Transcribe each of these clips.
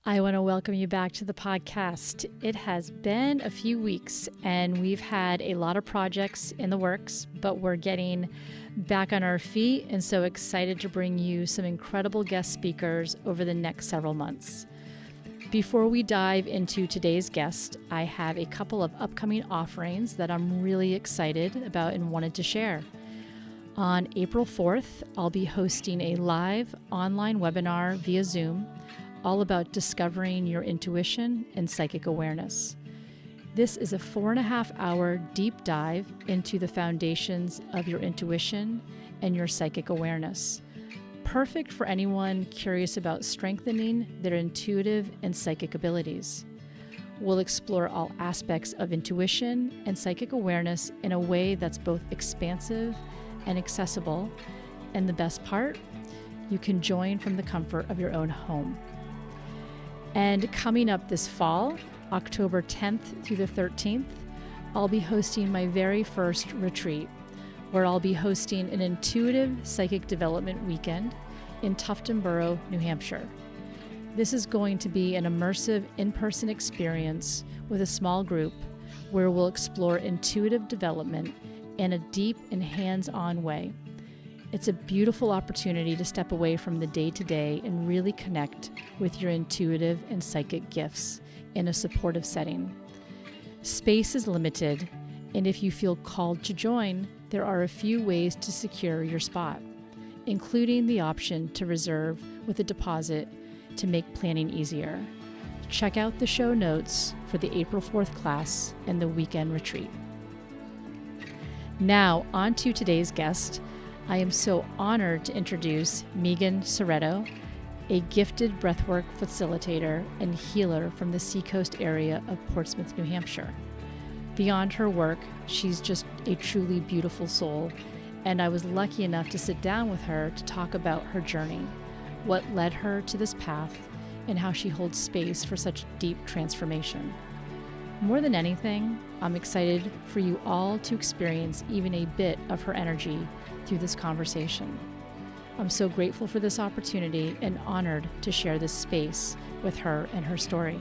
I want to welcome you back to the podcast. It has been a few weeks and we've had a lot of projects in the works, but we're getting back on our feet and so excited to bring you some incredible guest speakers over the next several months. Before we dive into today's guest, I have a couple of upcoming offerings that I'm really excited about and wanted to share. On April 4th, I'll be hosting a live online webinar via Zoom all about discovering your intuition and psychic awareness. This is a 4.5-hour deep dive into the foundations of your intuition and your psychic awareness. Perfect for anyone curious about strengthening their intuitive and psychic abilities. We'll explore all aspects of intuition and psychic awareness in a way that's both expansive and accessible. And the best part, you can join from the comfort of your own home. And coming up this fall, October 10th through the 13th, I'll be hosting my very first retreat, where I'll be hosting an intuitive psychic development weekend in Tufton New Hampshire. This is going to be an immersive in-person experience with a small group where we'll explore intuitive development in a deep and hands-on way. It's a beautiful opportunity to step away from the day-to-day and really connect with your intuitive and psychic gifts in a supportive setting. Space is limited, and if you feel called to join, there are a few ways to secure your spot, including the option to reserve with a deposit to make planning easier. Check out the show notes for the April 4th class and the weekend retreat. Now, on to today's guest. I am so honored to introduce Meegan Sciretto, a gifted breathwork facilitator and healer from the seacoast area of Portsmouth, New Hampshire. Beyond her work, she's just a truly beautiful soul, and I was lucky enough to sit down with her to talk about her journey, what led her to this path, and how she holds space for such deep transformation. More than anything, I'm excited for you all to experience even a bit of her energy through this conversation. I'm so grateful for this opportunity and honored to share this space with her and her story.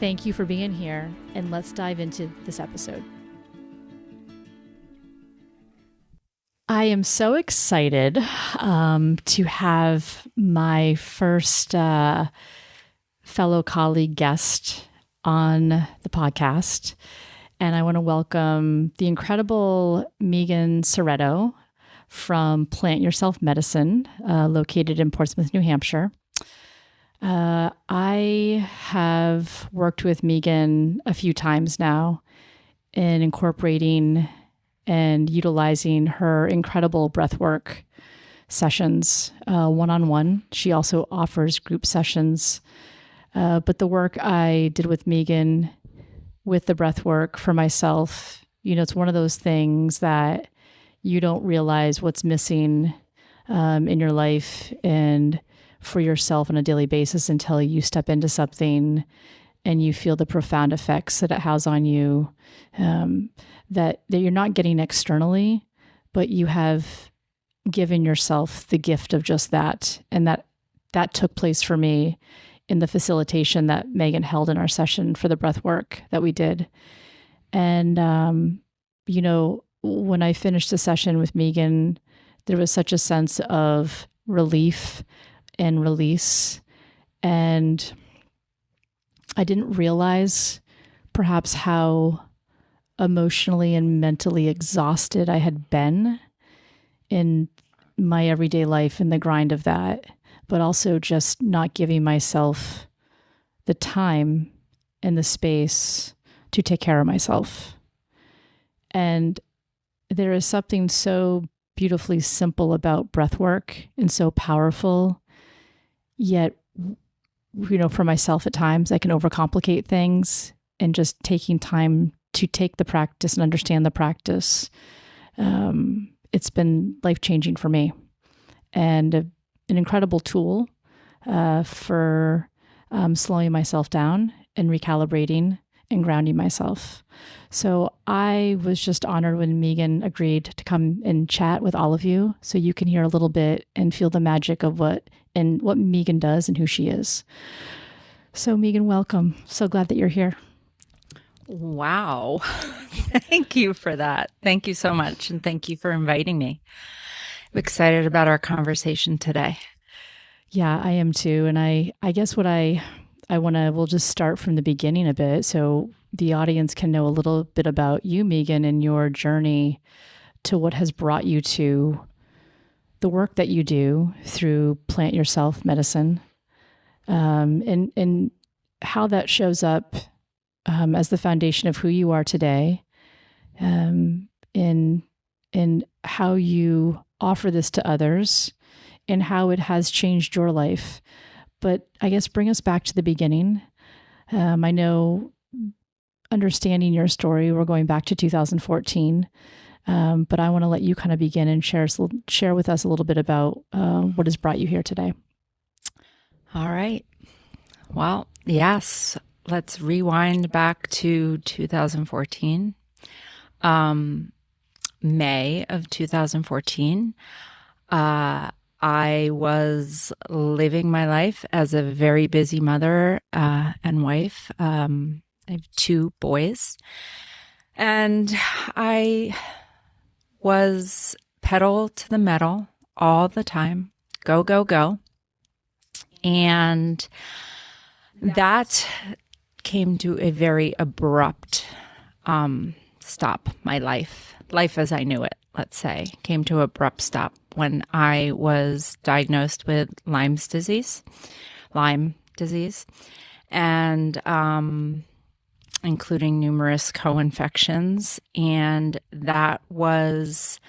Thank you for being here, and let's dive into this episode. I am so excited to have my first fellow colleague guest on the podcast. And I want to welcome the incredible Meegan Sciretto from Plant Yourself Medicine, located in Portsmouth, New Hampshire. I have worked with Meegan a few times now in incorporating and utilizing her incredible breathwork sessions, one-on-one. She also offers group sessions. But the work I did with Meegan with the breath work for myself, it's one of those things that you don't realize what's missing in your life and for yourself on a daily basis until you step into something and you feel the profound effects that it has on you, that you're not getting externally, but you have given yourself the gift of just that. And that took place for me in the facilitation that Meegan held in our session for the breath work that we did. And, when I finished the session with Meegan, there was such a sense of relief and release. And I didn't realize perhaps how emotionally and mentally exhausted I had been in my everyday life and the grind of that, but also just not giving myself the time and the space to take care of myself. And there is something so beautifully simple about breath work and so powerful, yet, for myself at times, I can overcomplicate things, and just taking time to take the practice and understand the practice, it's been life-changing for me, and an incredible tool for slowing myself down and recalibrating and grounding myself. So I was just honored when Meegan agreed to come and chat with all of you, so you can hear a little bit and feel the magic of what Meegan does and who she is. So, Meegan, welcome. So glad that you're here. Wow. Thank you for that. Thank you so much. And thank you for inviting me. I'm excited about our conversation today. Yeah, I am too. And I guess what I want to, we'll just start from the beginning a bit so the audience can know a little bit about you, Meegan, and your journey to what has brought you to the work that you do through Plant Yourself medicine, and how that shows up as the foundation of who you are today, in how you offer this to others and how it has changed your life. But I guess bring us back to the beginning. I know, understanding your story, we're going back to 2014, but I want to let you kind of begin and share with us a little bit about what has brought you here today. All right. Well, yes, let's rewind back to 2014. May of 2014. I was living my life as a very busy mother and wife. I have two boys. And I was pedal to the metal all the time. Go, go, go. And that came to a very abrupt stop. My life as I knew it, let's say, came to an abrupt stop when I was diagnosed with Lyme disease, and including numerous co-infections. And that was,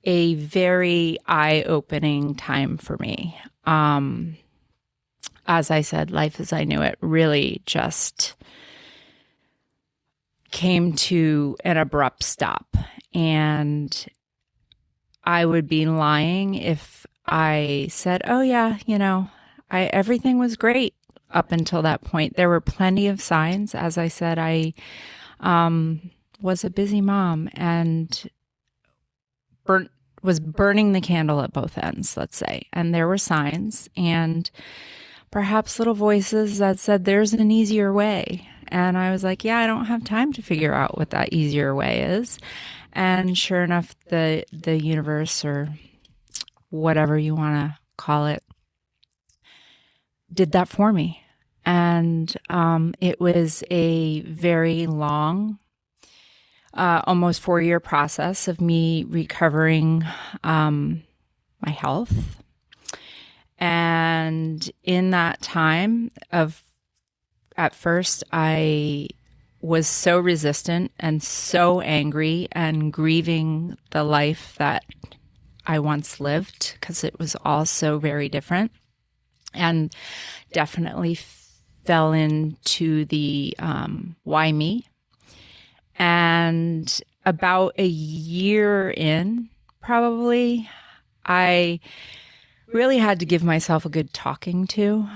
a very eye-opening time for me. As I said, life as I knew it really just came to an abrupt stop. And I would be lying if I said, oh yeah, everything was great up until that point. There were plenty of signs. As I said, I was a busy mom and was burning the candle at both ends, let's say. And there were signs and perhaps little voices that said, there's an easier way. And I was like, yeah, I don't have time to figure out what that easier way is. And sure enough, the universe, or whatever you want to call it, did that for me. And it was a very long, almost 4-year process of me recovering my health. And in that time at first, I was so resistant and so angry and grieving the life that I once lived, because it was all so very different, and definitely fell into the why me. And about a year in, probably, I really had to give myself a good talking to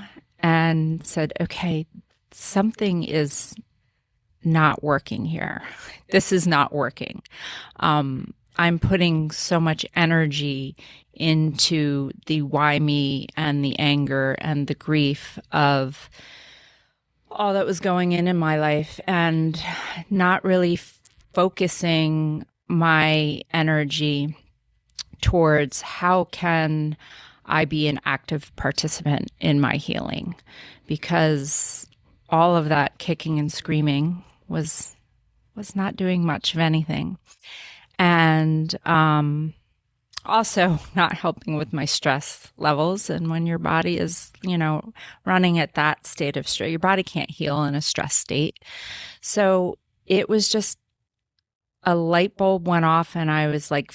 and said, okay, something is not working here. This is not working. I'm putting so much energy into the why me and the anger and the grief of all that was going in my life, and not really focusing my energy towards how can I be an active participant in my healing, because all of that kicking and screaming was not doing much of anything. And also not helping with my stress levels. And when your body is, running at that state of stress, your body can't heal in a stress state. So it was just a light bulb went off, and I was like,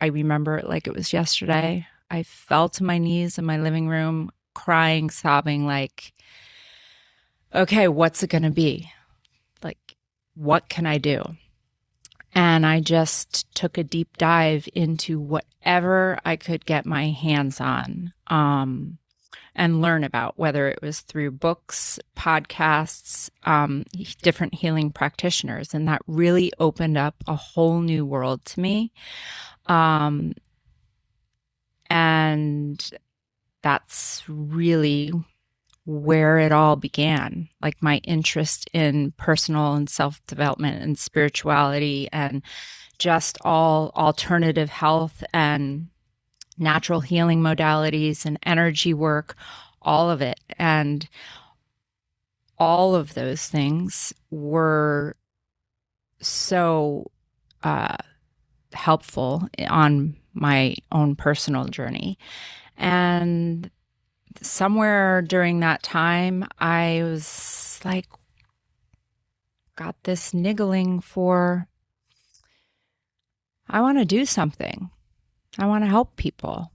I remember it like it was yesterday. I fell to my knees in my living room, crying, sobbing, like, okay, what's it going to be? Like, what can I do? And I just took a deep dive into whatever I could get my hands on and learn about, whether it was through books, podcasts, different healing practitioners. And that really opened up a whole new world to me. And And that's really where it all began, like my interest in personal and self-development and spirituality and just all alternative health and natural healing modalities and energy work, all of it. And all of those things were so helpful on my own personal journey. And somewhere during that time, I was like, got this niggling for, I want to do something. I want to help people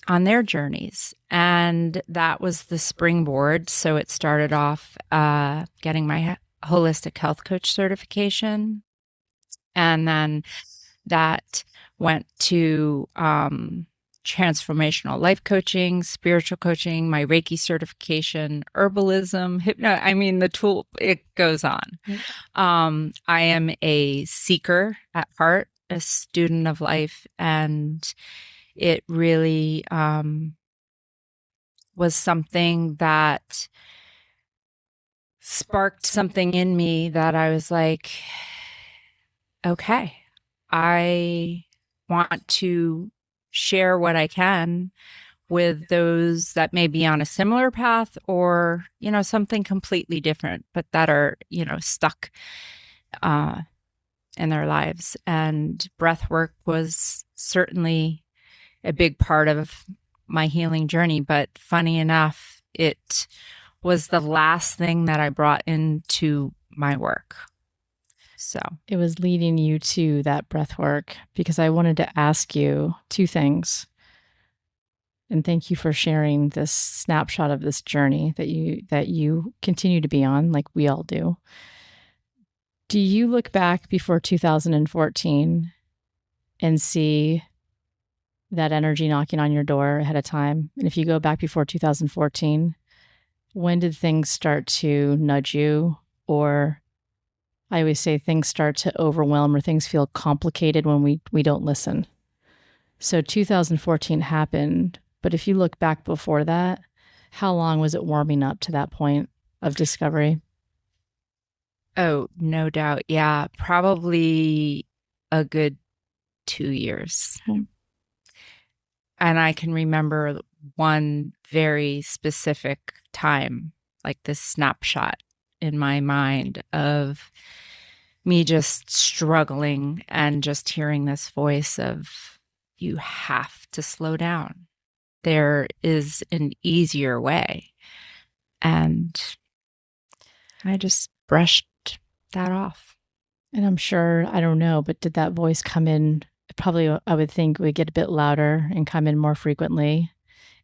on their journeys. And that was the springboard. So it started off getting my holistic health coach certification. And then that went to transformational life coaching, spiritual coaching, my Reiki certification, herbalism, I mean, the tool, it goes on. I am a seeker at heart, a student of life, and it really was something that sparked something in me that I was like, okay, I want to share what I can with those that may be on a similar path or, something completely different, but that are, stuck in their lives. And breath work was certainly a big part of my healing journey. But funny enough, it was the last thing that I brought into my work. So it was leading you to that breath work because I wanted to ask you two things. And thank you for sharing this snapshot of this journey that you continue to be on, like we all do. Do you look back before 2014 and see that energy knocking on your door ahead of time? And if you go back before 2014, when did things start to nudge you? Or I always say things start to overwhelm or things feel complicated when we don't listen. So 2014 happened, but if you look back before that, how long was it warming up to that point of discovery? Oh, no doubt. Yeah, probably a good 2 years. Okay. And I can remember one very specific time, like this snapshot in my mind of me just struggling and just hearing this voice of, you have to slow down. There is an easier way. And I just brushed that off. And I'm sure, I don't know, but did that voice come in? Probably, I would think, would get a bit louder and come in more frequently.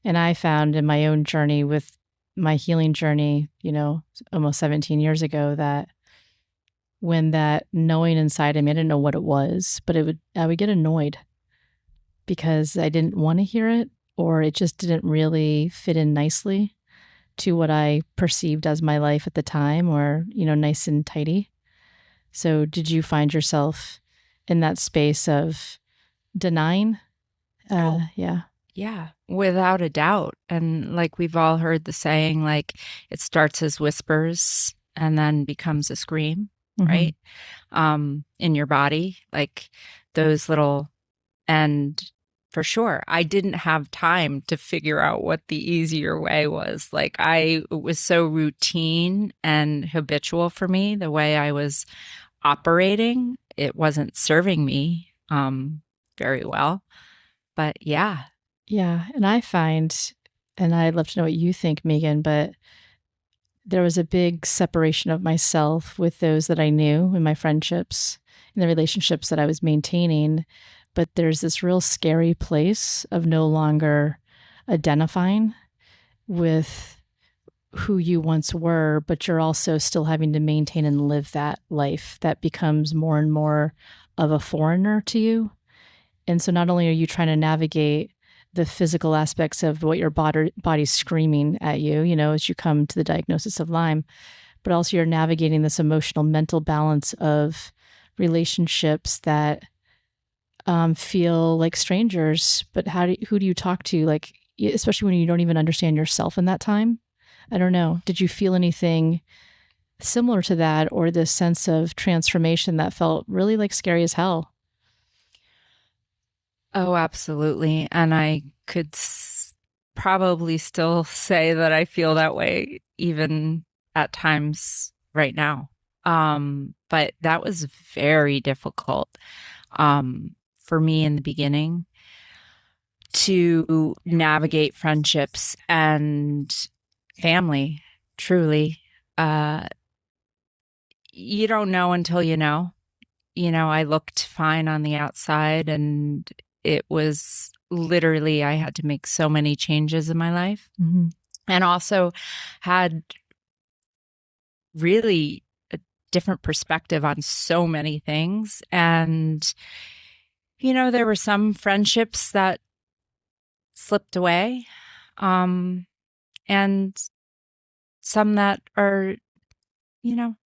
And I found in my own journey with my healing journey, almost 17 years ago, that when that knowing inside of me, I didn't know what it was, but I would get annoyed because I didn't want to hear it, or it just didn't really fit in nicely to what I perceived as my life at the time, or, nice and tidy. So did you find yourself in that space of denying? Yeah. Yeah, without a doubt. And like we've all heard the saying, like it starts as whispers and then becomes a scream, right? In your body, like those little, and for sure, I didn't have time to figure out what the easier way was. Like it was so routine and habitual for me, the way I was operating. It wasn't serving me very well. But yeah. Yeah. And I find, and I'd love to know what you think, Meegan, but there was a big separation of myself with those that I knew in my friendships and the relationships that I was maintaining. But there's this real scary place of no longer identifying with who you once were, but you're also still having to maintain and live that life that becomes more and more of a foreigner to you. And so not only are you trying to navigate the physical aspects of what your body's screaming at you, as you come to the diagnosis of Lyme, but also you're navigating this emotional, mental balance of relationships that feel like strangers. But who do you talk to? Like, especially when you don't even understand yourself in that time. I don't know. Did you feel anything similar to that, or this sense of transformation that felt really like scary as hell? Oh, absolutely. And I could probably still say that I feel that way even at times right now. But that was very difficult for me in the beginning to navigate friendships and family, truly. Uh, you don't know until you know. I looked fine on the outside, and it was literally, I had to make so many changes in my life, and also had really a different perspective on so many things. And, there were some friendships that slipped away, and some that are,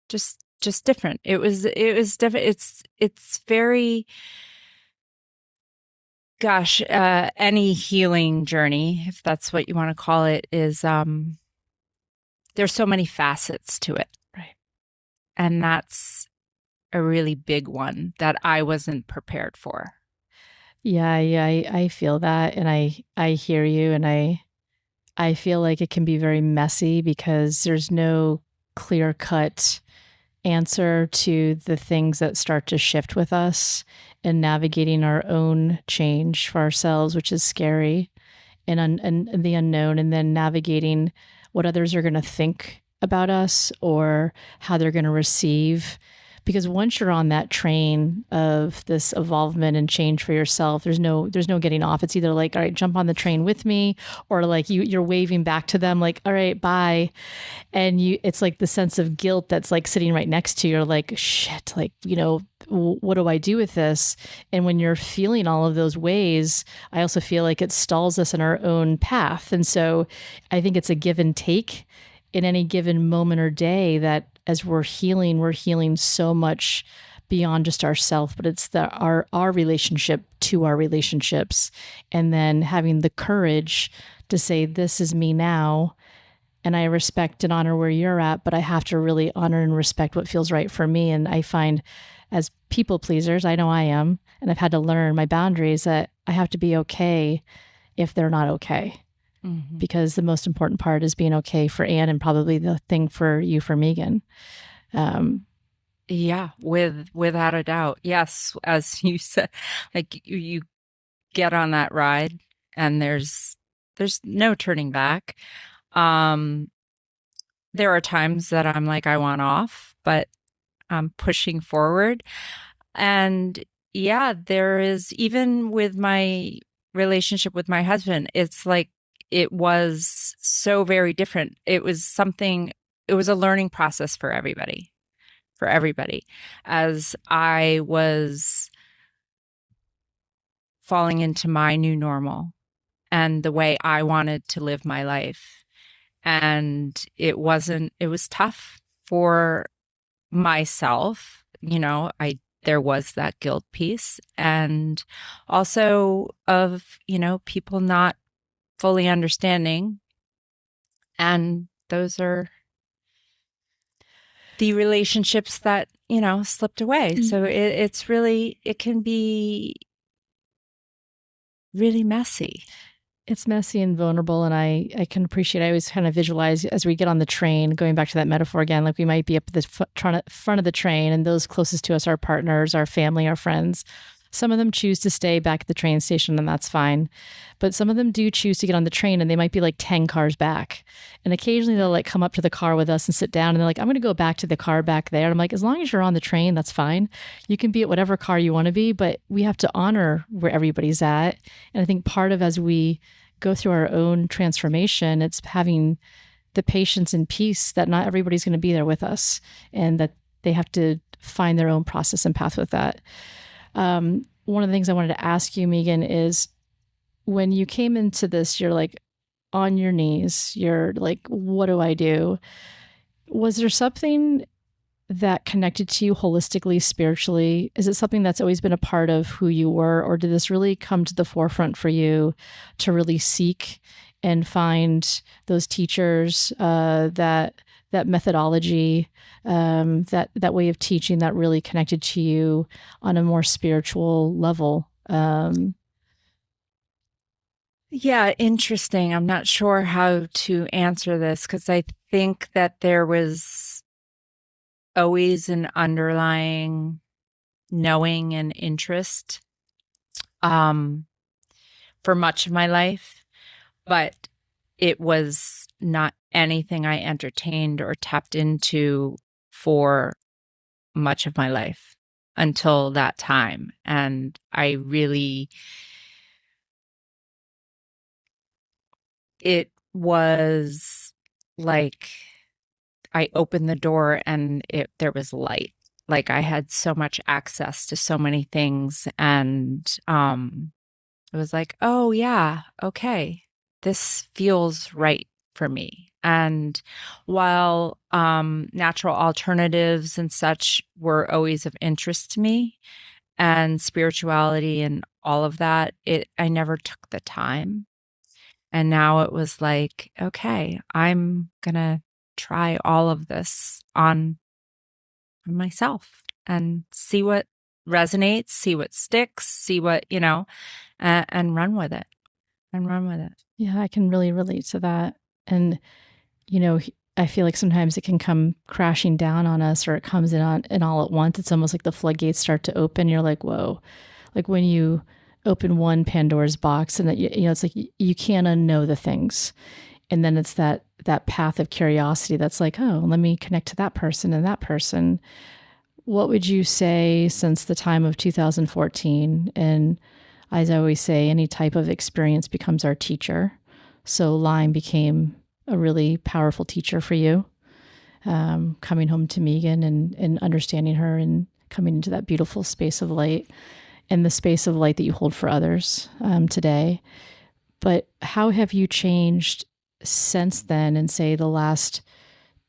just different. It was different. It's very, gosh, any healing journey, if that's what you want to call it, is there's so many facets to it. Right. And that's a really big one that I wasn't prepared for. Yeah, I feel that, and I hear you, and I feel like it can be very messy because there's no clear cut answer to the things that start to shift with us and navigating our own change for ourselves, which is scary, and the unknown, and then navigating what others are going to think about us or how they're going to receive. Because once you're on that train of this evolvement and change for yourself, there's no getting off. It's either like, all right, jump on the train with me, or like you're waving back to them like, all right, bye. And it's like the sense of guilt that's like sitting right next to you. You're like, shit, like, what do I do with this? And when you're feeling all of those ways, I also feel like it stalls us in our own path. And so I think it's a give and take in any given moment or day, that as we're healing so much beyond just ourself, but it's our relationship to our relationships. And then having the courage to say, this is me now, and I respect and honor where you're at, but I have to really honor and respect what feels right for me. And I find, as people pleasers, I know I am, and I've had to learn my boundaries, that I have to be okay if they're not okay. Mm-hmm. Because the most important part is being okay for Anne, and probably the thing for you, for Meegan. Yeah, without a doubt. Yes, as you said, like you get on that ride and there's no turning back. There are times that I'm like, I want off, but I'm pushing forward. And yeah, there is, even with my relationship with my husband, it's like, it was so very different. It was a learning process for everybody, as I was falling into my new normal and the way I wanted to live my life. And it was tough for myself. There was that guilt piece, and also of, people not fully understanding. And those are the relationships that, slipped away. So it can be really messy. It's messy and vulnerable, and I can appreciate. I always kind of visualize as we get on the train, going back to that metaphor again, like we might be up at the front of the train, and those closest to us, our partners, our family, our friends. Some of them choose to stay back at the train station, and that's fine. But some of them do choose to get on the train, and they might be like 10 cars back. And occasionally they'll like come up to the car with us and sit down, and they're like, I'm going to go back to the car back there. And I'm like, as long as you're on the train, that's fine. You can be at whatever car you want to be, but we have to honor where everybody's at. And I think part of, as we go through our own transformation, it's having the patience and peace that not everybody's going to be there with us, and that they have to find their own process and path with that. One of the things I wanted to ask you, Meegan, is when you came into this, you're like on your knees, you're like, what do I do? Was there something that connected to you holistically, spiritually? Is it something that's always been a part of who you were, or did this really come to the forefront for you to really seek and find those teachers, that methodology, that way of teaching that really connected to you on a more spiritual level? Yeah, interesting. I'm not sure how to answer this because I think that there was always an underlying knowing and interest um, for much of my life, but it was not anything I entertained or tapped into for much of my life until that time. And I really, it was like I opened the door and there was light. Like I had so much access to so many things, and it was like, oh yeah, okay, this feels right for me. And while natural alternatives and such were always of interest to me, and spirituality and all of that, I never took the time. And now it was like, okay, I'm gonna try all of this on myself and see what resonates, see what sticks, see what, and run with it and run with it. Yeah, I can really relate to that. And, you know, I feel like sometimes it can come crashing down on us, or it comes in on and all at once. It's almost like the floodgates start to open. You're like, whoa. Like when you open one Pandora's box, and that, it's like you can't unknow the things. And then it's that path of curiosity that's like, oh, let me connect to that person and that person. What would you say since the time of 2014? And as I always say, any type of experience becomes our teacher. So Lyme became a really powerful teacher for you, coming home to Meegan and understanding her and coming into that beautiful space of light and the space of light that you hold for others today. But how have you changed since then, and say the last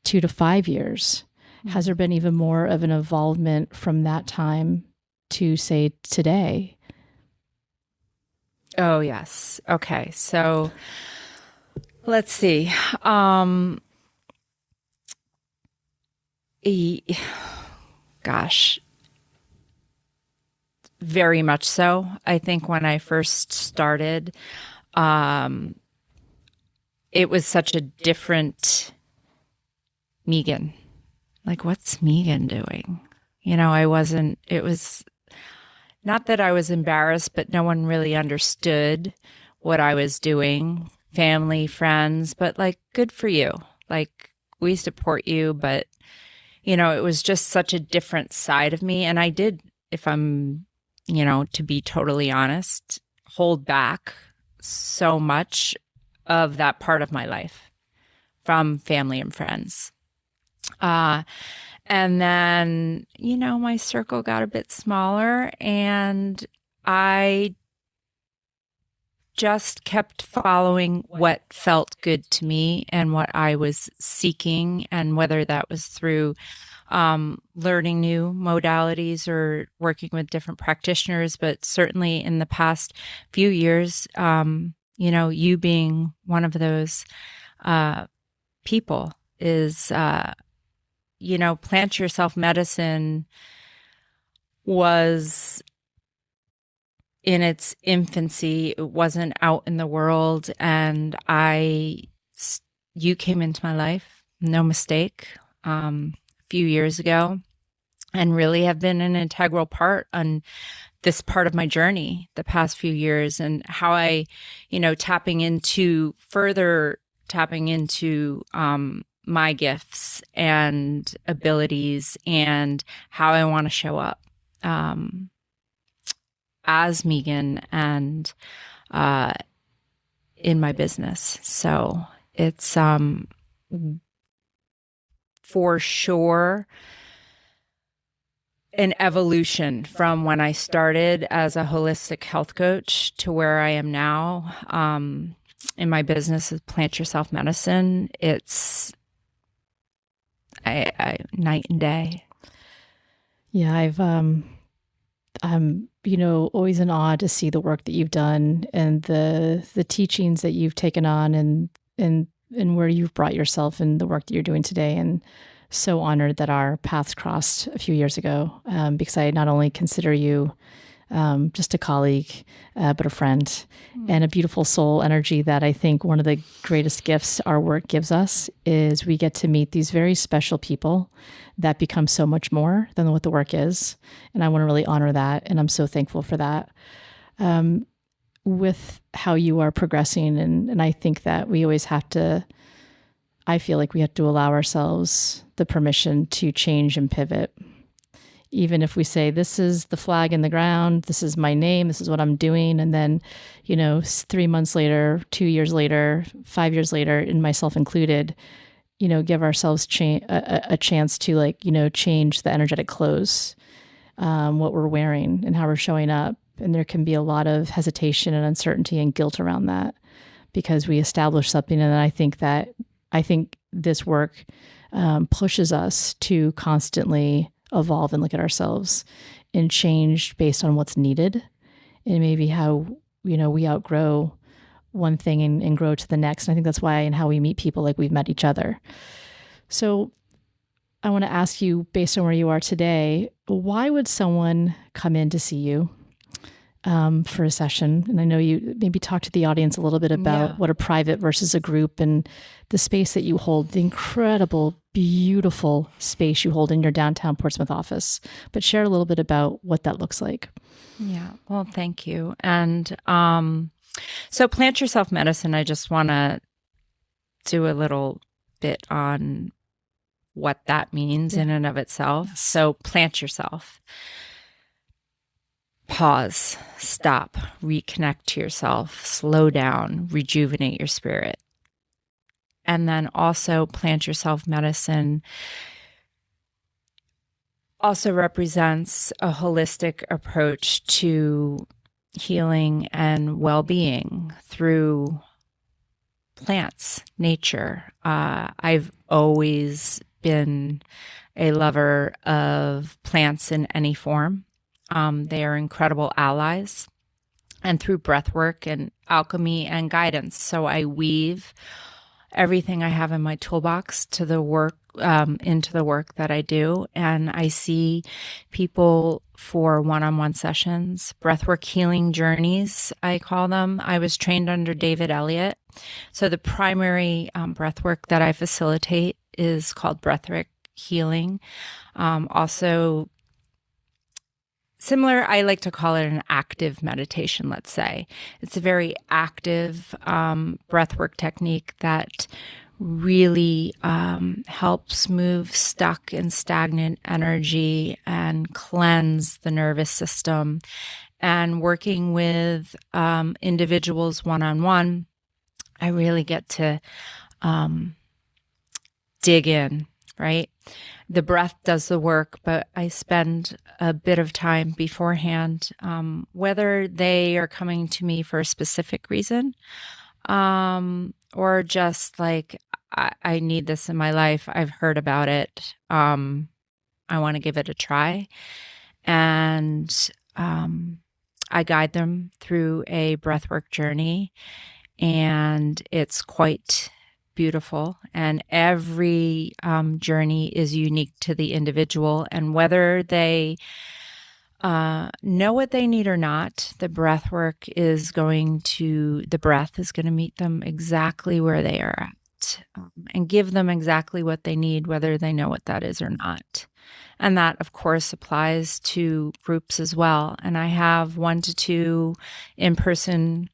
2 to 5 years? Has there been even more of an involvement from that time to, say, today? Oh, yes. Okay. So let's see. Gosh, very much so. I think when I first started, it was such a different Meegan. Like, what's Meegan doing? It was not that I was embarrassed, but no one really understood what I was doing. Family, friends, but like, good for you. Like, we support you, but it was just such a different side of me. And I did, if I'm, to be totally honest, hold back so much of that part of my life from family and friends. And then, my circle got a bit smaller, and I just kept following what felt good to me and what I was seeking, and whether that was through learning new modalities or working with different practitioners. But certainly in the past few years, you being one of those people is, plant yourself medicine was in its infancy. It wasn't out in the world. And you came into my life, no mistake, a few years ago, and really have been an integral part on this part of my journey the past few years, and how I, tapping into my gifts and abilities, and how I want to show up as Meegan and in my business. So it's for sure an evolution from when I started as a holistic health coach to where I am now in my business of Plant Yourself Medicine. It's night and day. Yeah, I'm, always in awe to see the work that you've done and the teachings that you've taken on and where you've brought yourself and the work that you're doing today. And so honored that our paths crossed a few years ago, because I not only consider you just a colleague, but a friend and a beautiful soul energy that I think one of the greatest gifts our work gives us is we get to meet these very special people that become so much more than what the work is. And I want to really honor that. And I'm so thankful for that. With how you are progressing. And I think that we always have to, I feel like we have to allow ourselves the permission to change and pivot. Even if we say, this is the flag in the ground, this is my name, this is what I'm doing. And then, 3 months later, 2 years later, 5 years later, and myself included, give ourselves a chance to change the energetic clothes, what we're wearing and how we're showing up. And there can be a lot of hesitation and uncertainty and guilt around that because we establish something. And I think this work pushes us to constantly evolve and look at ourselves and change based on what's needed and maybe how, we outgrow one thing and grow to the next. And I think that's why and how we meet people like we've met each other. So I want to ask you, based on where you are today, why would someone come in to see you for a session? And I know you maybe talk to the audience a little bit about what a private versus a group and the space that you hold, the incredible, beautiful space you hold in your downtown Portsmouth office. But share a little bit about what that looks like. Yeah, well, thank you. And so Plant Yourself Medicine, I just want to do a little bit on what that means in and of itself. Yes. So plant yourself. Pause, stop, reconnect to yourself, slow down, rejuvenate your spirit. And then also Plant Yourself Medicine also represents a holistic approach to healing and well-being through plants, nature. I've always been a lover of plants in any form. They are incredible allies, and through breath work and alchemy and guidance. So I weave everything I have in my toolbox to the work, into the work that I do. And I see people for one-on-one sessions, breathwork healing journeys, I call them. I was trained under David Elliott. So the primary breathwork that I facilitate is called breathwork healing. Also, similar, I like to call it an active meditation, let's say. It's a very active breathwork technique that really helps move stuck and stagnant energy and cleanse the nervous system. And working with individuals one-on-one, I really get to dig in, right? The breath does the work, but I spend a bit of time beforehand, whether they are coming to me for a specific reason, or just like, I need this in my life. I've heard about it. I want to give it a try. And I guide them through a breathwork journey, and it's quite beautiful. And every journey is unique to the individual. And whether they know what they need or not, the breath is going to meet them exactly where they are at, and give them exactly what they need, whether they know what that is or not. And that, of course, applies to groups as well. And I have 1 to 2 in-person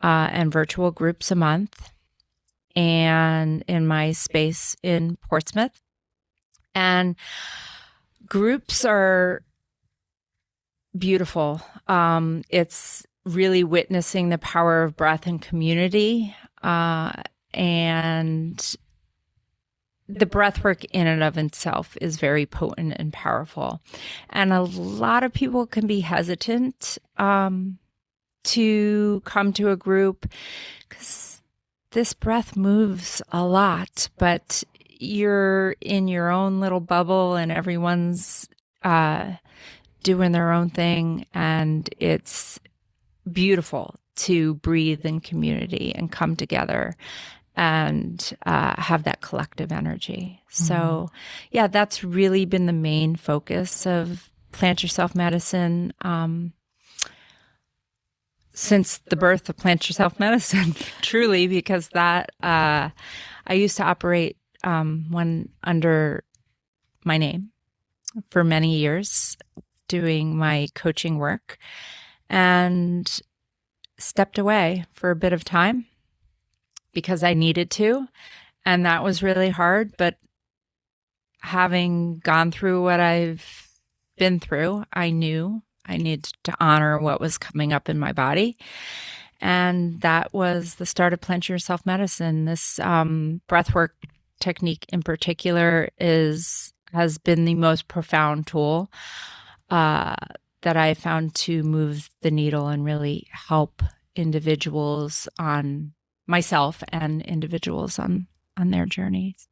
and virtual groups a month, and in my space in Portsmouth. And groups are beautiful. It's really witnessing the power of breath and community. And the breath work in and of itself is very potent and powerful. And a lot of people can be hesitant to come to a group because this breath moves a lot, but you're in your own little bubble and everyone's doing their own thing. And it's beautiful to breathe in community and come together and have that collective energy. So, yeah, that's really been the main focus of Plant Yourself Medicine since the birth of Plant Yourself Medicine, truly, because that I used to operate one under my name for many years, doing my coaching work, and stepped away for a bit of time because I needed to. And that was really hard. But having gone through what I've been through, I knew I needed to honor what was coming up in my body. And that was the start of Plant Yourself Medicine. This breathwork technique in particular has been the most profound tool that I found to move the needle and really help individuals on myself and individuals on their journeys.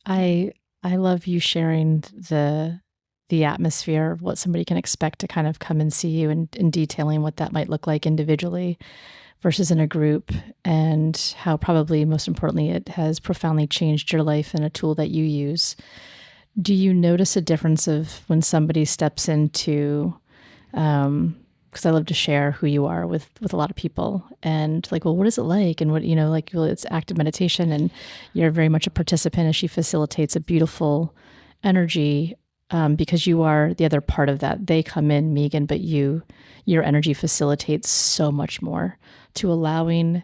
I love you sharing the atmosphere of what somebody can expect to kind of come and see you, and detailing what that might look like individually versus in a group, and how probably most importantly it has profoundly changed your life and a tool that you use. Do you notice a difference of when somebody steps into, because I love to share who you are with a lot of people, and like, well, what is it like? And what, like, well, it's active meditation, and you're very much a participant as she facilitates a beautiful energy, because you are the other part of that. They come in, Meegan, but your energy facilitates so much more to allowing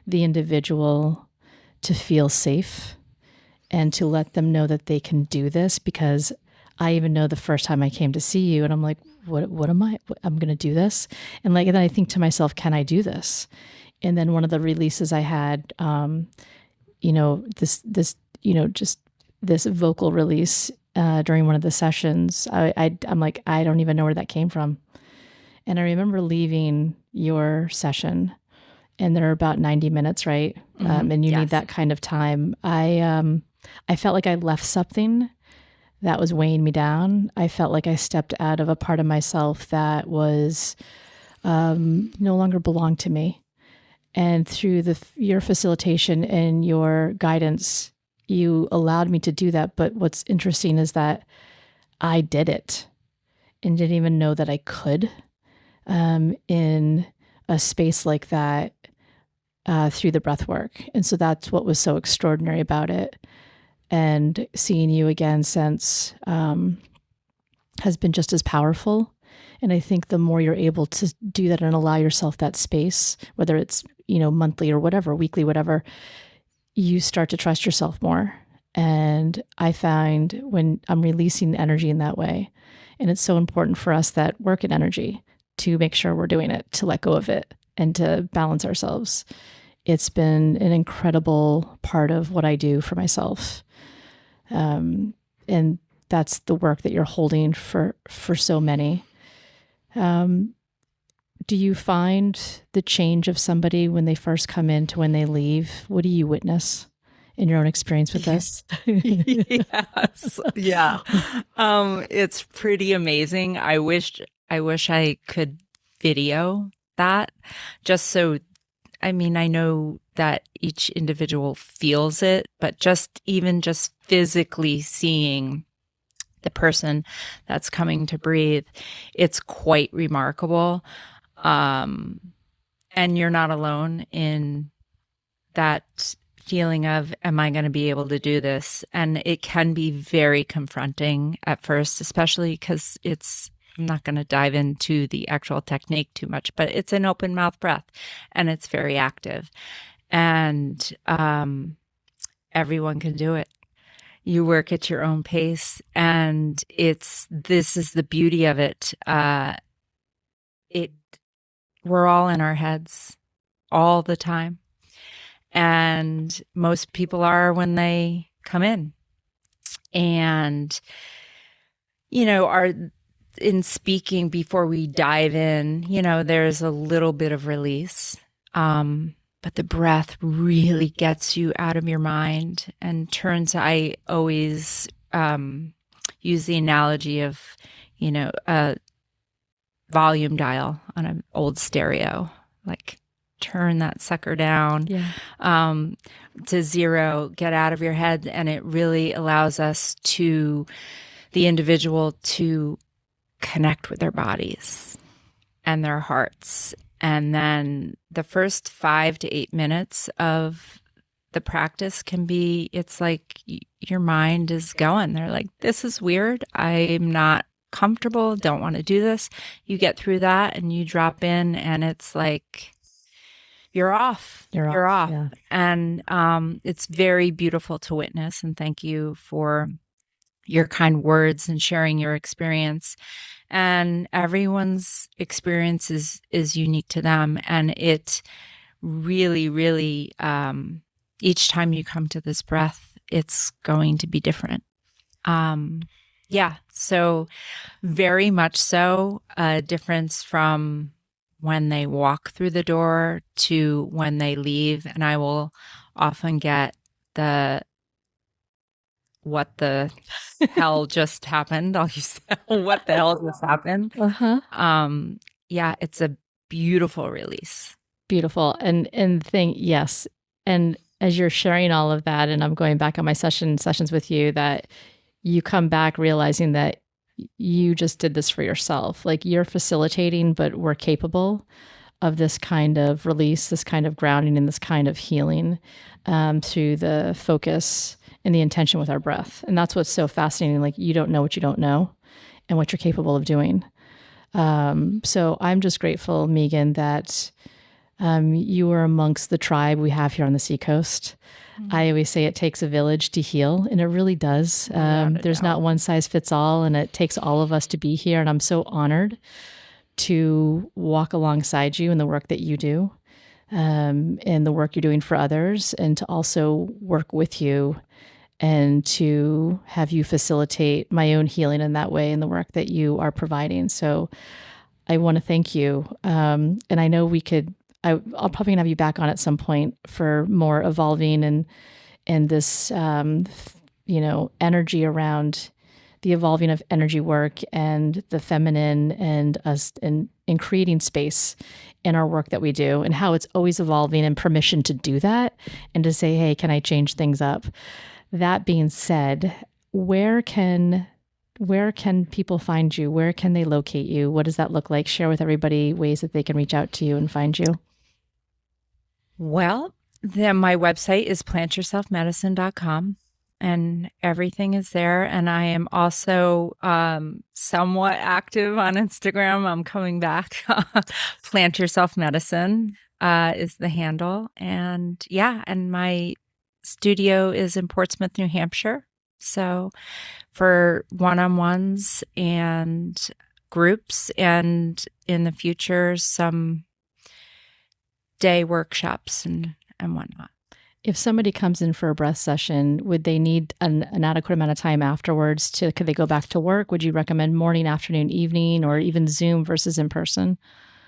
the individual to feel safe and to let them know that they can do this. Because I even know the first time I came to see you, and I'm like, what am I? I'm going to do this. And then I think to myself, can I do this? And then one of the releases I had, just this vocal release during one of the sessions, I'm like, I don't even know where that came from. And I remember leaving your session, and they're about 90 minutes, right? And you need that kind of time. I felt like I left something that was weighing me down. I felt like I stepped out of a part of myself that was no longer belonged to me. And through your facilitation and your guidance, you allowed me to do that. But what's interesting is that I did it and didn't even know that I could, in a space like that, through the breath work. And so that's what was so extraordinary about it. And seeing you again since has been just as powerful. And I think the more you're able to do that and allow yourself that space, whether it's, monthly or whatever, weekly, whatever, you start to trust yourself more. And I find when I'm releasing energy in that way, and it's so important for us that work in energy to make sure we're doing it, to let go of it and to balance ourselves. It's been an incredible part of what I do for myself. And that's the work that you're holding for so many. Do you find the change of somebody when they first come in to when they leave? What do you witness in your own experience with this? Yes. Yeah. It's pretty amazing. I wish I could video that, just so, I know that each individual feels it, but just physically seeing the person that's coming to breathe, it's quite remarkable. And you're not alone in that feeling of, am I going to be able to do this? And it can be very confronting at first, especially because I'm not going to dive into the actual technique too much, but it's an open mouth breath and it's very active. And everyone can do it. You work at your own pace, and this is the beauty of it. We're all in our heads all the time. And most people are when they come in. And, are in speaking before we dive in, there's a little bit of release. But the breath really gets you out of your mind and I always use the analogy of, a volume dial on an old stereo, like turn that sucker down to zero, get out of your head. And it really allows the individual to connect with their bodies and their hearts. And then the first 5 to 8 minutes of the practice it's like your mind is going. They're like, this is weird. I'm not comfortable, don't want to do this. You get through that and you drop in and it's like, you're off. You're off. Yeah. And it's very beautiful to witness. And thank you for your kind words and sharing your experience. And everyone's experience is unique to them. And it really, really, each time you come to this breath, it's going to be different. So very much so a difference from when they walk through the door to when they leave. And I will often get what the hell just happened. I'll use what the hell just happened. It's a beautiful release. Beautiful. Yes. And as you're sharing all of that, and I'm going back on my sessions with you, that you come back realizing that you just did this for yourself. Like, you're facilitating, but we're capable of this kind of release, this kind of grounding, and this kind of healing through the focus and the intention with our breath. And that's what's so fascinating. Like, you don't know what you don't know and what you're capable of doing. So I'm just grateful, Meegan, that you are amongst the tribe we have here on the Seacoast. I always say it takes a village to heal, and it really does. There's not one size fits all, and it takes all of us to be here. And I'm so honored to walk alongside you in the work that you do, and the work you're doing for others, and to also work with you and to have you facilitate my own healing in that way in the work that you are providing. So I want to thank you. And I know I'll probably have you back on at some point for more evolving and this, energy around the evolving of energy work and the feminine and us in creating space in our work that we do, and how it's always evolving, and permission to do that and to say, hey, can I change things up? That being said, where can people find you? Where can they locate you? What does that look like? Share with everybody ways that they can reach out to you and find you. Well, then my website is plantyourselfmedicine.com, and everything is there. And I am also somewhat active on Instagram. I'm coming back. Plant Yourself Medicine is the handle. And and my studio is in Portsmouth, New Hampshire. So for one-on-ones and groups, and in the future, some day workshops and whatnot. If somebody comes in for a breath session, would they need an adequate amount of time afterwards? Could they go back to work? Would you recommend morning, afternoon, evening, or even Zoom versus in person?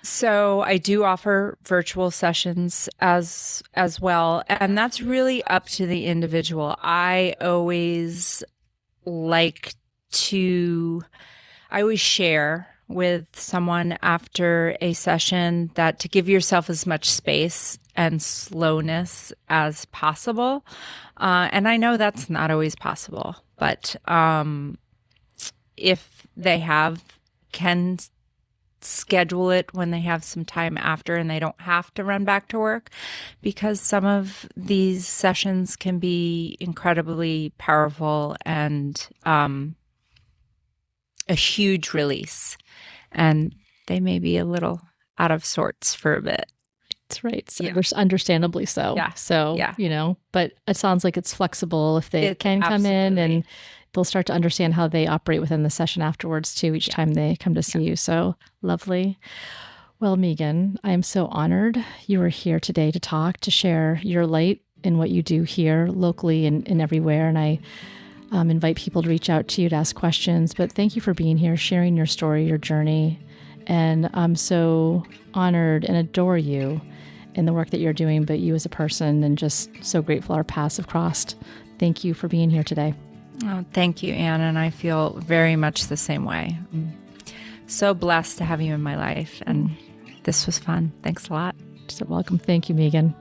So I do offer virtual sessions as well, and that's really up to the individual. I always share with someone after a session that to give yourself as much space and slowness as possible. And I know that's not always possible, but if they can schedule it when they have some time after and they don't have to run back to work, because some of these sessions can be incredibly powerful and a huge release, and they may be a little out of sorts for a bit. That's right. So understandably so. Yeah. So, but it sounds like it's flexible if they can come in, and they'll start to understand how they operate within the session afterwards too, each time they come to see you. So lovely. Well, Meegan, I am so honored you are here today to talk, to share your light in what you do here locally and everywhere. And I invite people to reach out to you to ask questions, but thank you for being here, sharing your story, your journey. And I'm so honored and adore you in the work that you're doing, but you as a person, and just so grateful our paths have crossed. Thank you for being here today. Oh, thank you, Anne. And I feel very much the same way. I'm so blessed to have you in my life. And this was fun. Thanks a lot. So welcome. Thank you, Meegan.